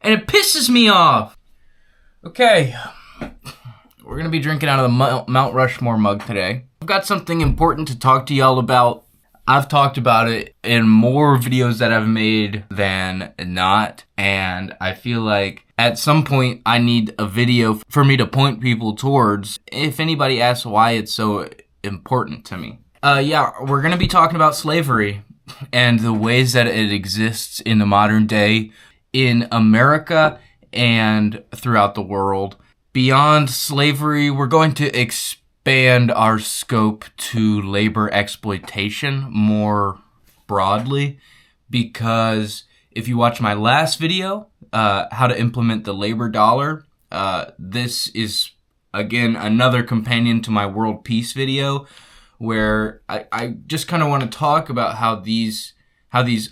and it pisses me off. Okay, we're gonna be drinking out of the Mount Rushmore mug today. I've got something important to talk to y'all about. I've talked about it in more videos that I've made than not, and I feel like at some point I need a video for me to point people towards if anybody asks why it's so important to me. Yeah, we're gonna be talking about slavery and the ways that it exists in the modern day in America and throughout the world. Beyond slavery, we're going to expand our scope to labor exploitation more broadly, because if you watch my last video, how to implement the labor dollar, this is again another companion to my world peace video, where I just kind of want to talk about how these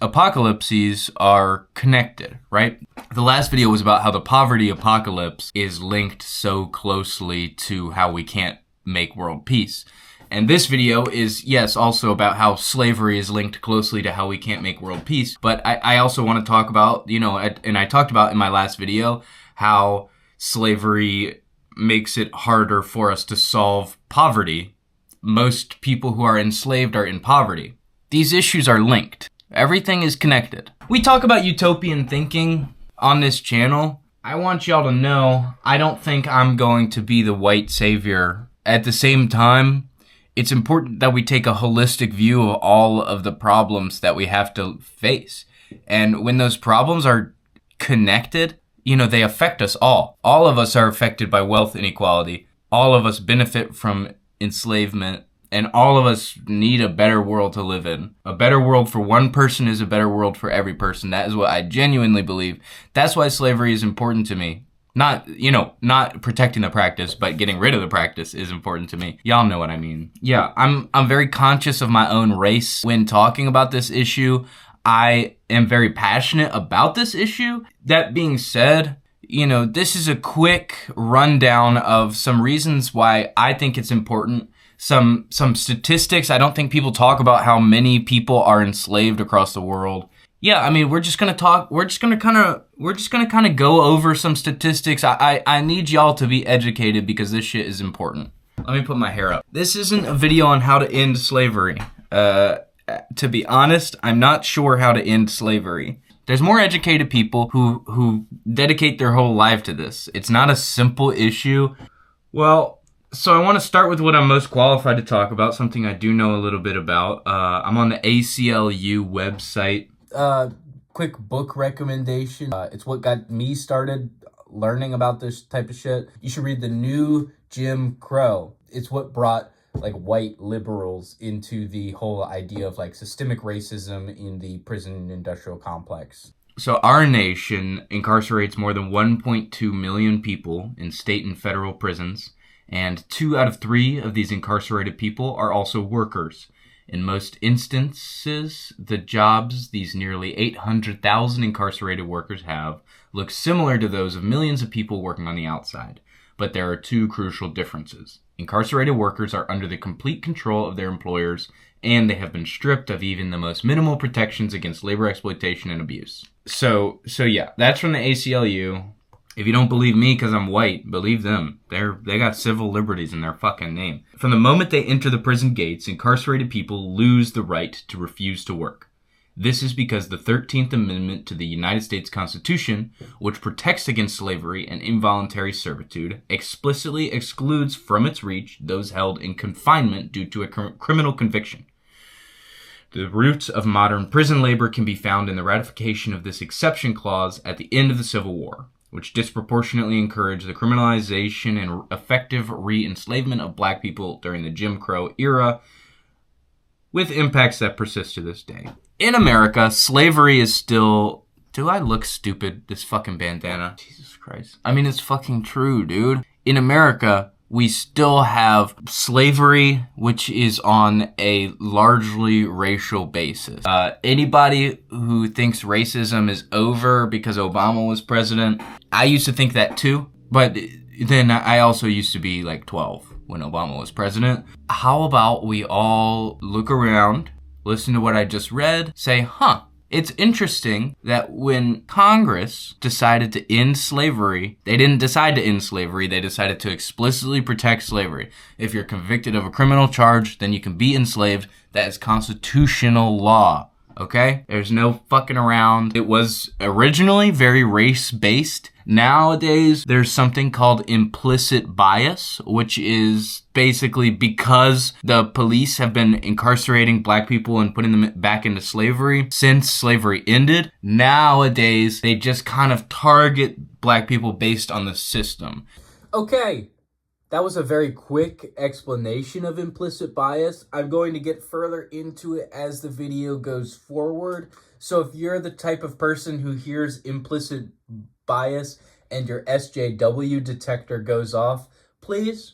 apocalypses are connected, right? The last video was about how the poverty apocalypse is linked so closely to how we can't make world peace. And this video is, yes, also about how slavery is linked closely to how we can't make world peace. But I also want to talk about, and I talked about in my last video, how slavery makes it harder for us to solve poverty. Most people who are enslaved are in poverty. These issues are linked. Everything is connected. We talk about utopian thinking on this channel. I want y'all to know I don't think I'm going to be the white savior. At the same time, it's important that we take a holistic view of all of the problems that we have to face. And when those problems are connected, they affect us all. All of us are affected by wealth inequality. All of us benefit from enslavement, and all of us need a better world to live in. A better world for one person is a better world for every person. That is what I genuinely believe. That's why slavery is important to me. Not protecting the practice, but getting rid of the practice is important to me. Y'all know what I mean. Yeah, I'm very conscious of my own race when talking about this issue. I am very passionate about this issue. That being said, this is a quick rundown of some reasons why I think it's important. Some statistics. I don't think people talk about how many people are enslaved across the world. Yeah, I mean, we're just gonna kind of go over some statistics. I need y'all to be educated because this shit is important. Let me put my hair up. This isn't a video on how to end slavery. To be honest, I'm not sure how to end slavery. There's more educated people who dedicate their whole life to this. It's not a simple issue. Well, so I want to start with what I'm most qualified to talk about, something I do know a little bit about. I'm on the ACLU website. Quick book recommendation. It's what got me started learning about this type of shit. You should read The New Jim Crow. It's what brought white liberals into the whole idea of systemic racism in the prison industrial complex. So our nation incarcerates more than 1.2 million people in state and federal prisons, and 2 out of 3 of these incarcerated people are also workers. In most instances, the jobs these nearly 800,000 incarcerated workers have look similar to those of millions of people working on the outside. But there are 2 crucial differences. Incarcerated workers are under the complete control of their employers, and they have been stripped of even the most minimal protections against labor exploitation and abuse. So yeah, that's from the ACLU. If you don't believe me because I'm white, believe them. They got civil liberties in their fucking name. From the moment they enter the prison gates, incarcerated people lose the right to refuse to work. This is because the 13th Amendment to the United States Constitution, which protects against slavery and involuntary servitude, explicitly excludes from its reach those held in confinement due to a criminal conviction. The roots of modern prison labor can be found in the ratification of this exception clause at the end of the Civil War, which disproportionately encouraged the criminalization and effective re-enslavement of black people during the Jim Crow era, with impacts that persist to this day. In America, slavery is still... Do I look stupid, this fucking bandana? Jesus Christ. I mean, it's fucking true, dude. In America, we still have slavery, which is on a largely racial basis. Anybody who thinks racism is over because Obama was president, I used to think that too, but then I also used to be 12 when Obama was president. How about we all look around, listen to what I just read, say, huh, It's interesting that when Congress decided to end slavery, they didn't decide to end slavery, they decided to explicitly protect slavery. If you're convicted of a criminal charge, then you can be enslaved. That is constitutional law. Okay? There's no fucking around. It was originally very race-based. Nowadays, there's something called implicit bias, which is basically because the police have been incarcerating black people and putting them back into slavery since slavery ended. Nowadays, they just kind of target black people based on the system. Okay. That was a very quick explanation of implicit bias. I'm going to get further into it as the video goes forward. So if you're the type of person who hears implicit bias and your SJW detector goes off, please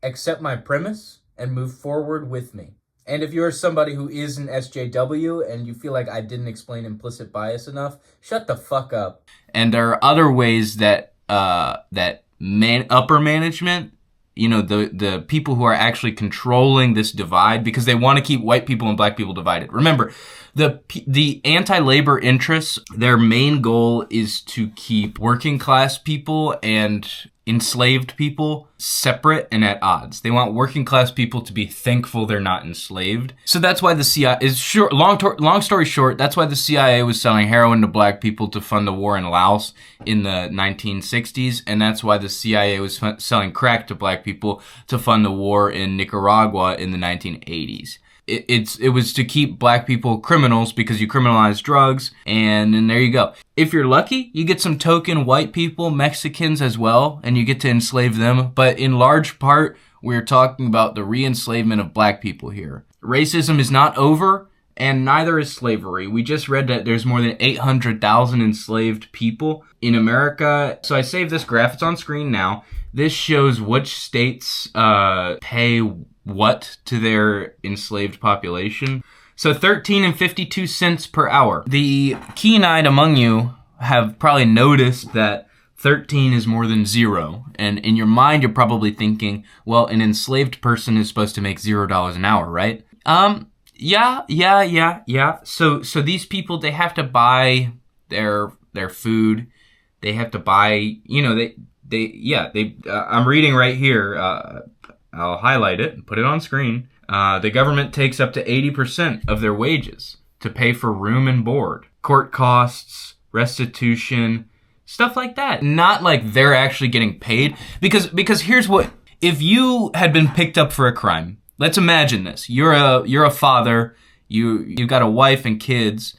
accept my premise and move forward with me. And if you're somebody who is an SJW and you feel like I didn't explain implicit bias enough, shut the fuck up. And there are other ways that upper management, you know, the people who are actually controlling this divide, because they want to keep white people and black people divided. Remember, the anti-labor interests, their main goal is to keep working class people and enslaved people separate and at odds. They want working class people to be thankful they're not enslaved. So that's why the CIA is short. Long story short, that's why the CIA was selling heroin to black people to fund the war in Laos in the 1960s, and that's why the CIA was selling crack to black people to fund the war in Nicaragua in the 1980s. It was to keep black people criminals because you criminalize drugs, and then there you go. If you're lucky, you get some token white people, Mexicans as well, and you get to enslave them. But in large part, we're talking about the re-enslavement of black people here. Racism is not over, and neither is slavery. We just read that there's more than 800,000 enslaved people in America. So I saved this graph. It's on screen now. This shows which states pay what to their enslaved population. So 13 and 52 cents per hour. The keen-eyed among you have probably noticed that 13 is more than 0. And in your mind, you're probably thinking, well, an enslaved person is supposed to make $0 an hour, right? Yeah. So these people, they have to buy their food. They have to buy, you know, I'm reading right here, I'll highlight it and put it on screen. The government takes up to 80% of their wages to pay for room and board, court costs, restitution, stuff like that. Not like they're actually getting paid. Because here's what, if you had been picked up for a crime, let's imagine this. You're a father, you've got a wife and kids,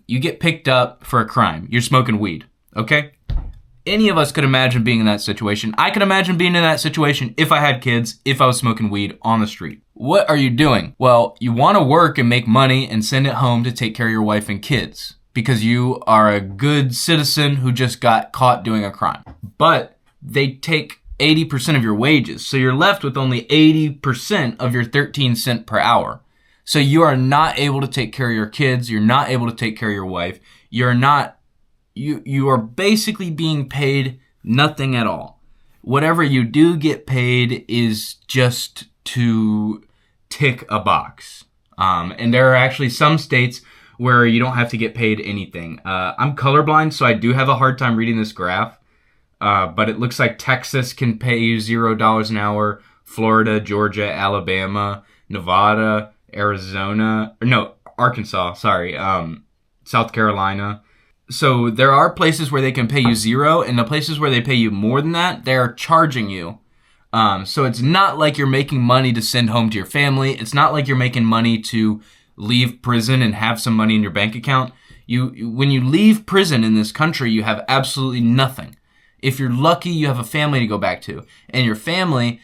you get picked up for a crime. You're smoking weed, okay? Any of us could imagine being in that situation. I could imagine being in that situation if I had kids, if I was smoking weed on the street. What are you doing? Well, you want to work and make money and send it home to take care of your wife and kids because you are a good citizen who just got caught doing a crime. But they take 80% of your wages, so you're left with only 80% of your 13 cents per hour. So you are not able to take care of your kids, you're not able to take care of your wife, you are basically being paid nothing at all. Whatever you do get paid is just to tick a box. And there are actually some states where you don't have to get paid anything. I'm colorblind, so I do have a hard time reading this graph. But it looks like Texas can pay you $0 an hour, Florida, Georgia, Alabama, Nevada, Arkansas, South Carolina. So there are places where they can pay you 0, and the places where they pay you more than that, they're charging you. So it's not like you're making money to send home to your family. It's not like you're making money to leave prison and have some money in your bank account. When you leave prison in this country, you have absolutely nothing. If you're lucky, you have a family to go back to, and your family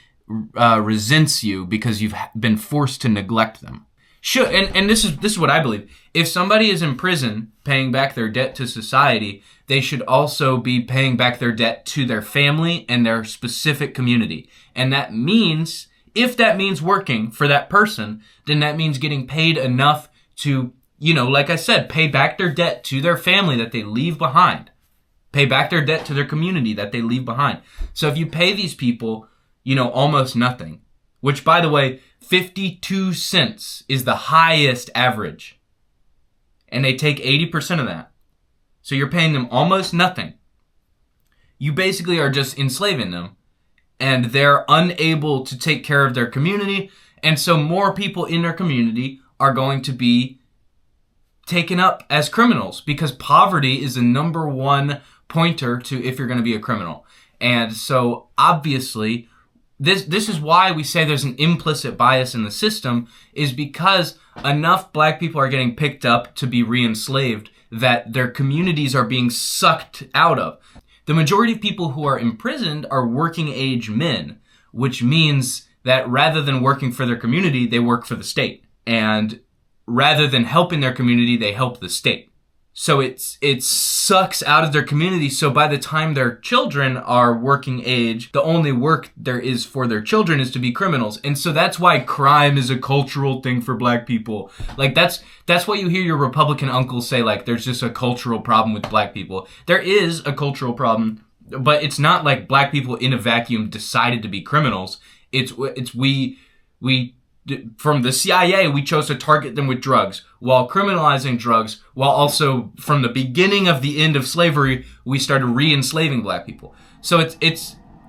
resents you because you've been forced to neglect them. And this is what I believe. If somebody is in prison paying back their debt to society, they should also be paying back their debt to their family and their specific community. And that means, if that means working for that person, then that means getting paid enough to, like I said, pay back their debt to their family that they leave behind. Pay back their debt to their community that they leave behind. So if you pay these people, almost nothing, which, by the way, 52 cents is the highest average. and they take 80% of that. So you're paying them almost nothing. You basically are just enslaving them, and they're unable to take care of their community, and so more people in their community are going to be taken up as criminals, because poverty is the number one pointer to if you're going to be a criminal. And so obviously this is why we say there's an implicit bias in the system, is because enough black people are getting picked up to be re-enslaved that their communities are being sucked out of. The majority of people who are imprisoned are working age men, which means that rather than working for their community, they work for the state. And rather than helping their community, they help the state. So it sucks out of their community. So by the time their children are working age, the only work there is for their children is to be criminals. And so that's why crime is a cultural thing for black people. Like that's what you hear your Republican uncles say, like there's just a cultural problem with black people. There is a cultural problem, but it's not like black people in a vacuum decided to be criminals. It's we from the CIA, we chose to target them with drugs while criminalizing drugs, while also from the beginning of the end of slavery, we started re-enslaving black people. So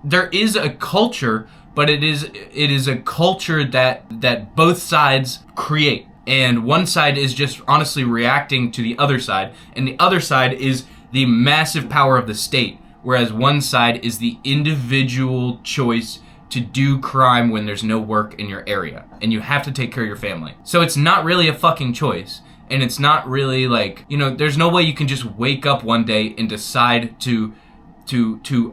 there is a culture, but it is a culture that both sides create. And one side is just honestly reacting to the other side, and the other side is the massive power of the state, whereas one side is the individual choice to do crime when there's no work in your area and you have to take care of your family. So it's not really a fucking choice, and it's not really like, there's no way you can just wake up one day and decide to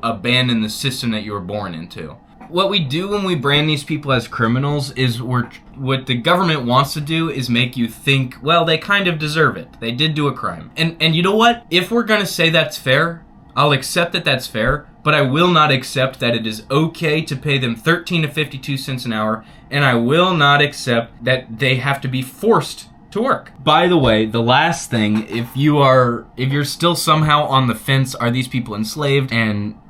abandon the system that you were born into. What we do when we brand these people as criminals is what the government wants to do is make you think, well, they kind of deserve it. They did do a crime. And you know what? If we're gonna say that's fair, I'll accept that that's fair, but I will not accept that it is okay to pay them 13 to 52 cents an hour, and I will not accept that they have to be forced to work. By the way, the last thing, if you're still somehow on the fence, are these people enslaved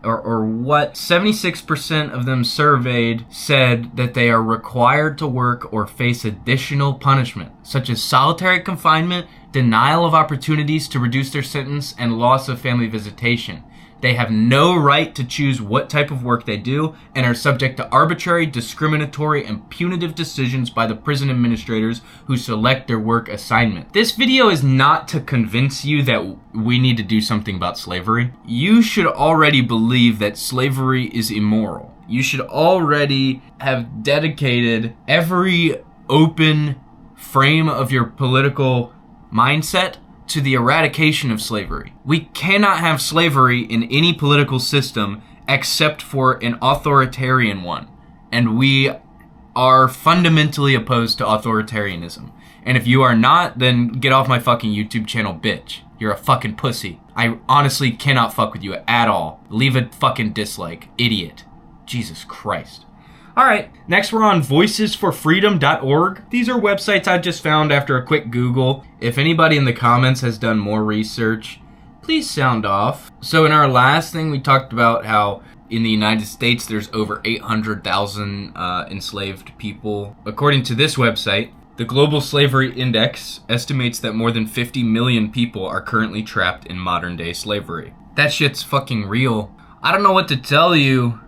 or what? 76% of them surveyed said that they are required to work or face additional punishment, such as solitary confinement, denial of opportunities to reduce their sentence, and loss of family visitation. They have no right to choose what type of work they do and are subject to arbitrary, discriminatory, and punitive decisions by the prison administrators who select their work assignment. This video is not to convince you that we need to do something about slavery. You should already believe that slavery is immoral. You should already have dedicated every open frame of your political mindset to the eradication of slavery. We cannot have slavery in any political system except for an authoritarian one. And we are fundamentally opposed to authoritarianism. And if you are not, then get off my fucking YouTube channel, bitch. You're a fucking pussy. I honestly cannot fuck with you at all. Leave a fucking dislike, idiot. Jesus Christ. Alright, next we're on voicesforfreedom.org. These are websites I just found after a quick Google. If anybody in the comments has done more research, please sound off. So in our last thing, we talked about how in the United States there's over 800,000 enslaved people. According to this website, the Global Slavery Index estimates that more than 50 million people are currently trapped in modern day slavery. That shit's fucking real. I don't know what to tell you.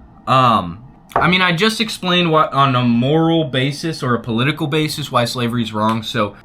I just explained what on a moral basis or a political basis why slavery is wrong, so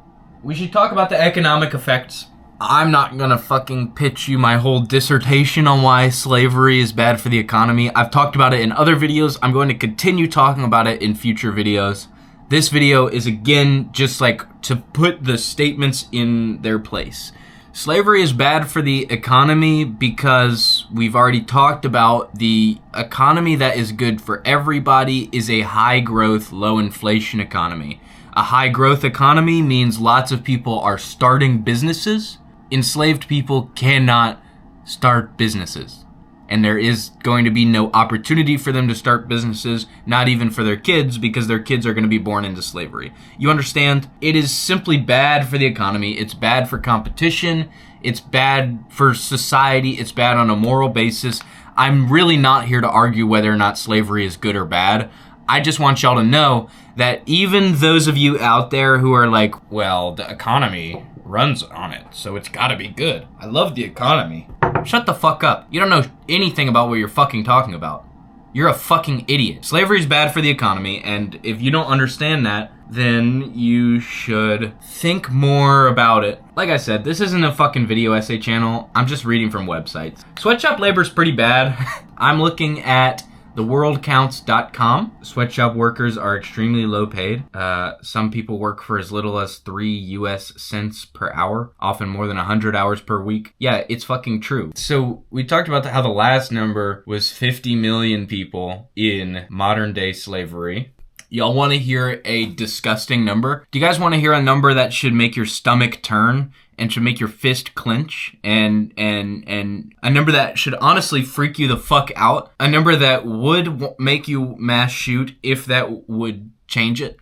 we should talk about the economic effects. I'm not gonna fucking pitch you my whole dissertation on why slavery is bad for the economy. I've talked about it in other videos. I'm going to continue talking about it in future videos. This video is, again, just like to put the statements in their place. Slavery is bad for the economy because we've already talked about the economy that is good for everybody is a high growth, low inflation economy. A high growth economy means lots of people are starting businesses. Enslaved people cannot start businesses. And there is going to be no opportunity for them to start businesses, not even for their kids, because their kids are going to be born into slavery. You understand? It is simply bad for the economy. It's bad for competition. It's bad for society. It's bad on a moral basis. I'm really not here to argue whether or not slavery is good or bad. I just want y'all to know that even those of you out there who are like, well, the economy runs on it, so it's gotta be good. I love the economy. Shut the fuck up. You don't know anything about what you're fucking talking about. You're a fucking idiot. Slavery is bad for the economy, and if you don't understand that, then you should think more about it. Like I said, this isn't a fucking video essay channel. I'm just reading from websites. Sweatshop labor is pretty bad. I'm looking at theworldcounts.com. Sweatshop workers are extremely low paid. Some people work for as little as 3 US cents per hour, often more than 100 hours per week. Yeah, it's fucking true. So we talked about how the last number was 50 million people in modern day slavery. Y'all want to hear a disgusting number? Do you guys want to hear a number that should make your stomach turn and should make your fist clench, and a number that should honestly freak you the fuck out? A number that would make you mass shoot if that would change it?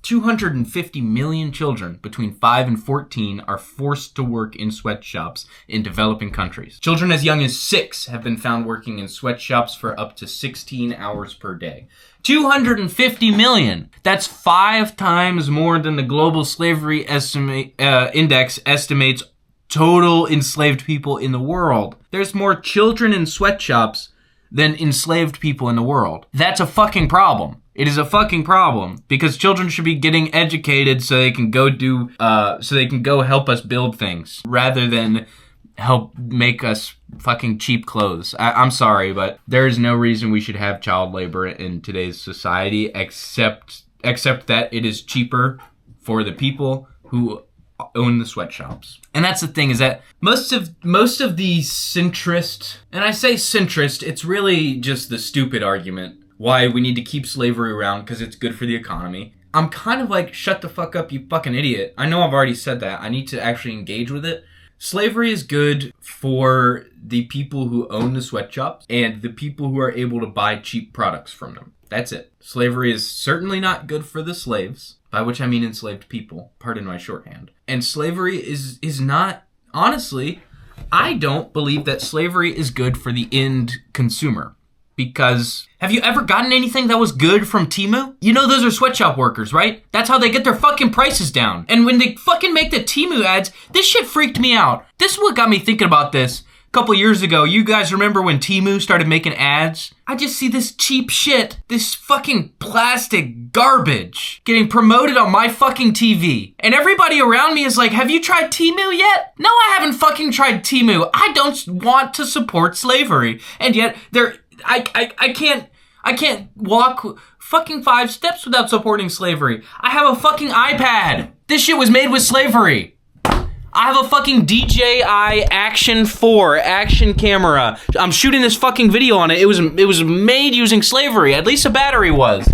250 million children between 5 and 14 are forced to work in sweatshops in developing countries. Children as young as 6 have been found working in sweatshops for up to 16 hours per day. 250 million. That's 5 times more than the Global Slavery Index estimates total enslaved people in the world. There's more children in sweatshops than enslaved people in the world. That's a fucking problem. It is a fucking problem, because children should be getting educated so they can go help us build things rather than help make us fucking cheap clothes. I'm sorry, but there is no reason we should have child labor in today's society except that it is cheaper for the people who own the sweatshops. And that's the thing, is that most of the centrist, and I say centrist, it's really just the stupid argument why we need to keep slavery around because it's good for the economy. I'm kind of like, shut the fuck up, you fucking idiot. I know I've already said that. I need to actually engage with it. Slavery is good for the people who own the sweatshops and the people who are able to buy cheap products from them. That's it. Slavery is certainly not good for the slaves, by which I mean enslaved people. Pardon my shorthand. And slavery is not, honestly, I don't believe that slavery is good for the end consumer. Because have you ever gotten anything that was good from Temu? You know those are sweatshop workers, right? That's how they get their fucking prices down. And when they fucking make the Temu ads, this shit freaked me out. This is what got me thinking about this. A couple years ago, you guys remember when Temu started making ads? I just see this cheap shit, this fucking plastic garbage getting promoted on my fucking TV. And everybody around me is like, have you tried Temu yet? No, I haven't fucking tried Temu. I don't want to support slavery. And yet, I can't walk fucking 5 steps without supporting slavery. I have a fucking iPad. This shit was made with slavery. I have a fucking DJI Action 4 action camera. I'm shooting this fucking video on it. It was made using slavery. At least the battery was.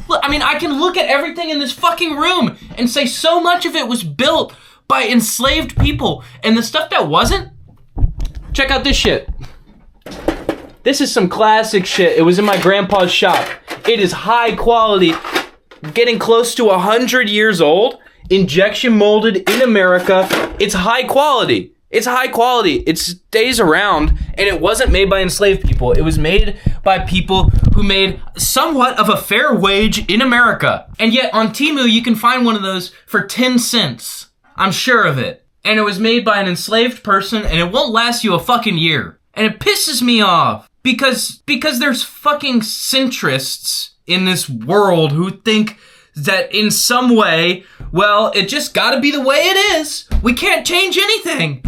Look, I mean, I can look at everything in this fucking room and say so much of it was built by enslaved people. And the stuff that wasn't? Check out this shit. This is some classic shit. It was in my grandpa's shop. It is high quality, getting close to 100 years old, injection molded in America. It's high quality. It's high quality. It stays around, and it wasn't made by enslaved people. It was made by people who made somewhat of a fair wage in America. And yet on Temu, you can find one of those for 10 cents. I'm sure of it. And it was made by an enslaved person, and it won't last you a fucking year. And it pisses me off. Because there's fucking centrists in this world who think that in some way, well, it just gotta be the way it is. We can't change anything.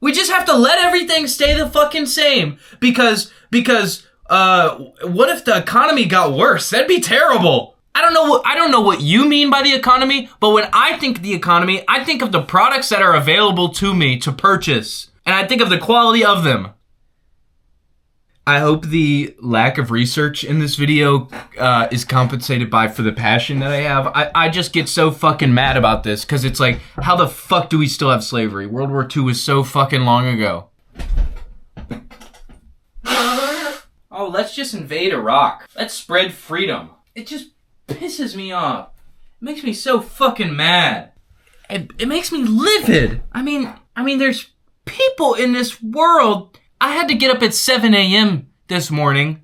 We just have to let everything stay the fucking same. Because what if the economy got worse? That'd be terrible. I don't know what you mean by the economy, but when I think of the economy, I think of the products that are available to me to purchase. And I think of the quality of them. I hope the lack of research in this video is compensated for the passion that I have. I just get so fucking mad about this because it's like, how the fuck do we still have slavery? World War II was so fucking long ago. Oh, let's just invade Iraq. Let's spread freedom. It just pisses me off. It makes me so fucking mad. It makes me livid. I mean, there's people in this world. I had to get up at 7 a.m. this morning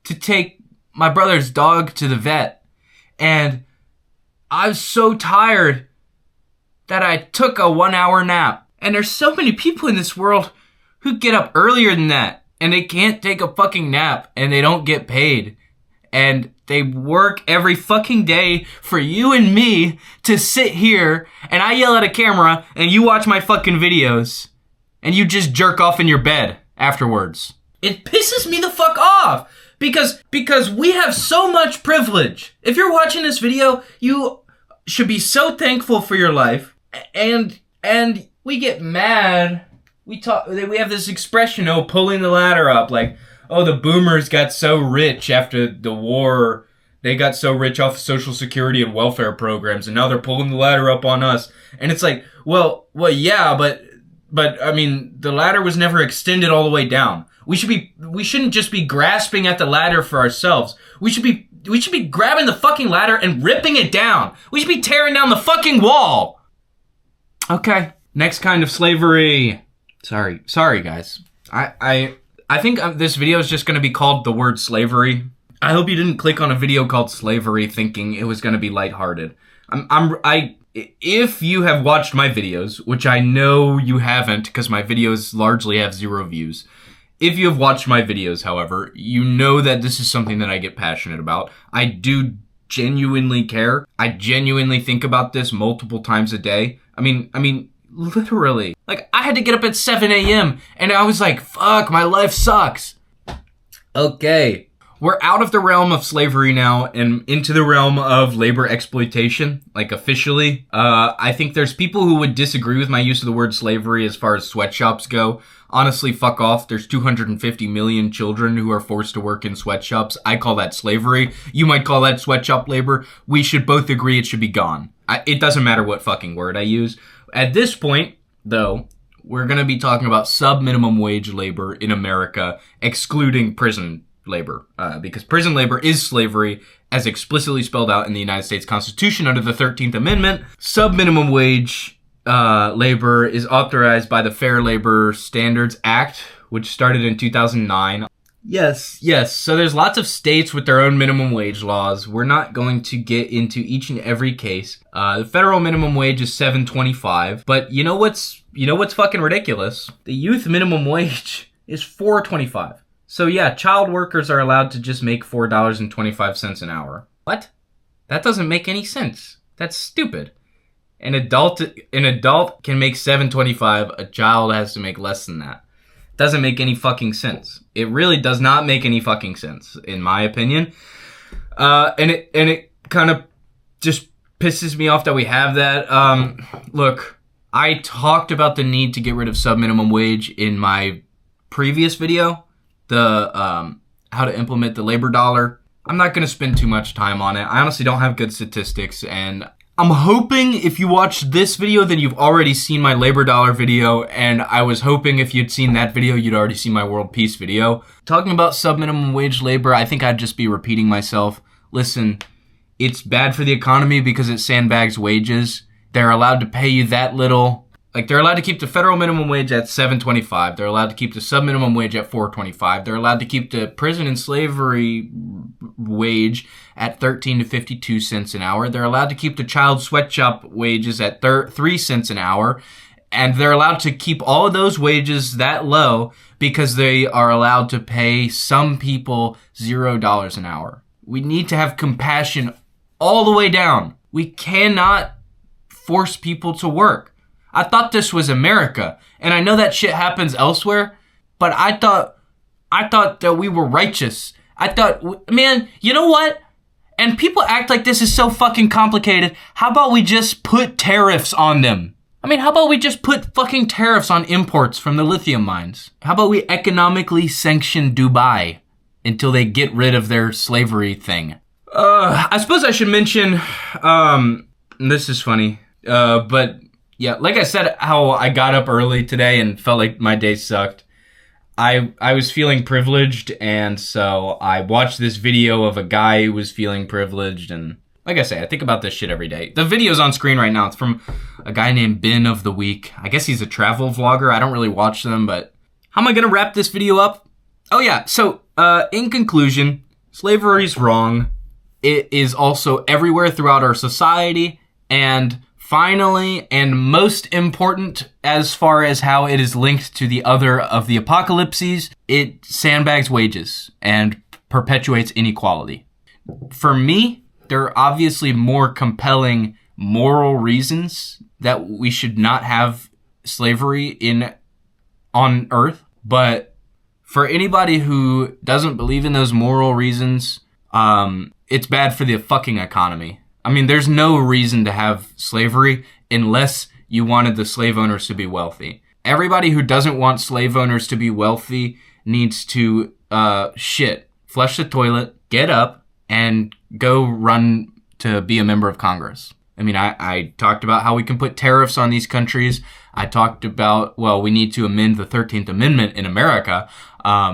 to take my brother's dog to the vet. And I was so tired that I took a 1 hour nap. And there's so many people in this world who get up earlier than that, and they can't take a fucking nap, and they don't get paid. And they work every fucking day for you and me to sit here, and I yell at a camera, and you watch my fucking videos, and you just jerk off in your bed afterwards. It pisses me the fuck off, because we have so much privilege. If you're watching this video, you should be so thankful for your life, and we get mad. We have this expression, pulling the ladder up, like, the boomers got so rich after the war. They got so rich off of Social Security and welfare programs, and now they're pulling the ladder up on us. And it's like, well, yeah, but I mean, the ladder was never extended all the way down. We shouldn't just be grasping at the ladder for ourselves. We should be grabbing the fucking ladder and ripping it down. We should be tearing down the fucking wall. Okay, next kind of slavery. Sorry, guys. I think this video is just going to be called The Word Slavery. I hope you didn't click on a video called Slavery thinking it was going to be lighthearted. If you have watched my videos, which I know you haven't because my videos largely have 0 views. If you have watched my videos, however, you know that this is something that I get passionate about. I do genuinely care. I genuinely think about this multiple times a day. I mean, literally. Like, I had to get up at 7 a.m. and I was like, fuck, my life sucks. Okay. We're out of the realm of slavery now and into the realm of labor exploitation, like officially. I think there's people who would disagree with my use of the word slavery as far as sweatshops go. Honestly, fuck off. There's 250 million children who are forced to work in sweatshops. I call that slavery. You might call that sweatshop labor. We should both agree it should be gone. It doesn't matter what fucking word I use. At this point, though, we're going to be talking about sub-minimum wage labor in America, excluding prison labor, because prison labor is slavery, as explicitly spelled out in the United States Constitution under the 13th Amendment. Sub-minimum wage labor is authorized by the Fair Labor Standards Act, which started in 2009. Yes. So there's lots of states with their own minimum wage laws. We're not going to get into each and every case. The federal minimum wage is $7.25, but you know what's fucking ridiculous? The youth minimum wage is $4.25. So yeah, child workers are allowed to just make $4.25 an hour. What? That doesn't make any sense. That's stupid. An adult can make $7.25. A child has to make less than that. Doesn't make any fucking sense. It really does not make any fucking sense, in my opinion. And it kind of just pisses me off that we have that. Look, I talked about the need to get rid of sub-minimum wage in my previous video. The how to implement the labor dollar. I'm not going to spend too much time on it. I honestly don't have good statistics, and I'm hoping if you watched this video, then you've already seen my labor dollar video, and I was hoping if you'd seen that video, you'd already seen my world peace video. Talking about sub-minimum wage labor, I think I'd just be repeating myself. Listen, it's bad for the economy because it sandbags wages. They're allowed to pay you that little. Like, they're allowed to keep the federal minimum wage at $7.25. They're allowed to keep the sub-minimum wage at $4.25. They're allowed to keep the prison and slavery wage at 13 to 52 cents an hour. They're allowed to keep the child sweatshop wages at 3 cents an hour. And they're allowed to keep all of those wages that low because they are allowed to pay some people $0 an hour. We need to have compassion all the way down. We cannot force people to work. I thought this was America, and I know that shit happens elsewhere, but I thought that we were righteous. I thought, man, you know what? And people act like this is so fucking complicated. How about we just put tariffs on them? I mean, how about we just put fucking tariffs on imports from the lithium mines? How about we economically sanction Dubai until they get rid of their slavery thing? I suppose I should mention, this is funny, but yeah, like I said, how I got up early today and felt like my day sucked. I was feeling privileged, and so I watched this video of a guy who was feeling privileged, and like I say, I think about this shit every day. The video's on screen right now. It's from a guy named Ben of the Week. I guess he's a travel vlogger. I don't really watch them, but how am I gonna wrap this video up? Oh yeah, so in conclusion, slavery's wrong. It is also everywhere throughout our society, and finally, and most important as far as how it is linked to the other of the apocalypses, it sandbags wages and perpetuates inequality. For me, there are obviously more compelling moral reasons that we should not have slavery on Earth, but for anybody who doesn't believe in those moral reasons, it's bad for the fucking economy. I mean, there's no reason to have slavery unless you wanted the slave owners to be wealthy. Everybody who doesn't want slave owners to be wealthy needs to, flush the toilet, get up, and go run to be a member of Congress. I mean, I talked about how we can put tariffs on these countries. I talked about, well, we need to amend the 13th Amendment in America.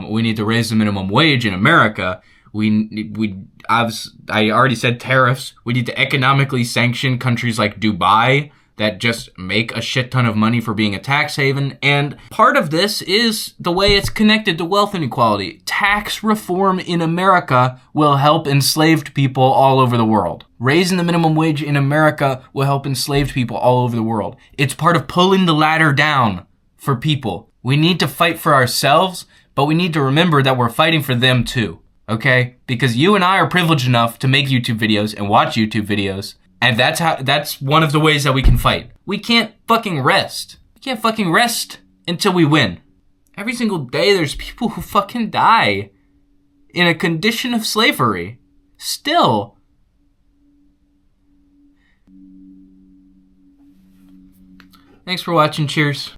We need to raise the minimum wage in America. I already said tariffs. We need to economically sanction countries like Dubai that just make a shit ton of money for being a tax haven. And part of this is the way it's connected to wealth inequality. Tax reform in America will help enslaved people all over the world. Raising the minimum wage in America will help enslaved people all over the world. It's part of pulling the ladder down for people. We need to fight for ourselves, but we need to remember that we're fighting for them too. Okay? Because you and I are privileged enough to make YouTube videos and watch YouTube videos. And that's one of the ways that we can fight. We can't fucking rest. We can't fucking rest until we win. Every single day there's people who fucking die in a condition of slavery. Still. Thanks for watching. Cheers.